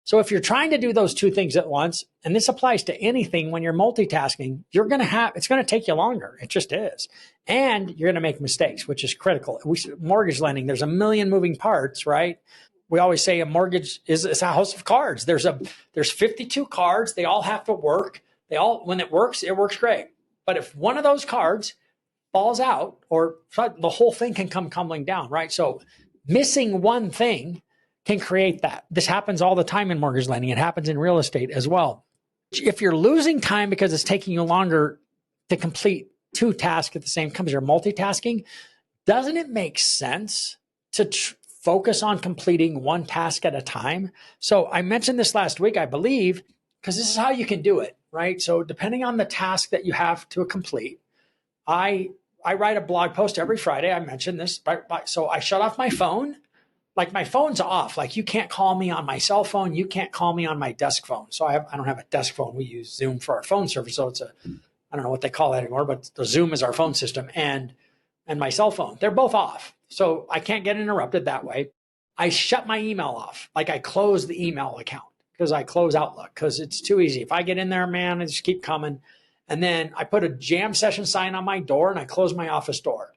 So if you're trying to do those two things at once, and this applies to anything when you're multitasking, it's going to take you longer. It just is. And you're going to make mistakes, which is critical. Mortgage lending, there's a million moving parts, right? We always say a mortgage is a house of cards. There's 52 cards. They all have to work. When it works great. But if one of those cards falls out, or the whole thing can come tumbling down, right? So missing one thing can create that. This happens all the time in mortgage lending. It happens in real estate as well. If you're losing time because it's taking you longer to complete two tasks at the same time, you're multitasking, doesn't it make sense to focus on completing one task at a time? So I mentioned this last week, I believe, because this is how you can do it, right? So depending on the task that you have to complete, I write a blog post every Friday. I mentioned this. So I shut off my phone. Like my phone's off. Like you can't call me on my cell phone. You can't call me on my desk phone. So I don't have a desk phone. We use Zoom for our phone service. So I don't know what they call that anymore, but the Zoom is our phone system and my cell phone. They're both off. So I can't get interrupted that way. I shut my email off. Like I close the email account because I close Outlook because it's too easy. If I get in there, man, I just keep coming. And then I put a jam session sign on my door and I close my office door.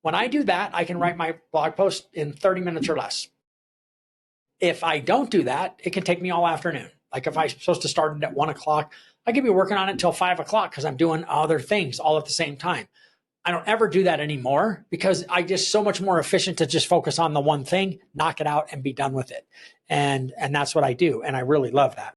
When I do that, I can write my blog post in 30 minutes or less. If I don't do that, it can take me all afternoon. Like if I'm supposed to start it at 1 o'clock, I could be working on it until 5 o'clock because I'm doing other things all at the same time. I don't ever do that anymore because I just so much more efficient to just focus on the one thing, knock it out and be done with it. And that's what I do. And I really love that.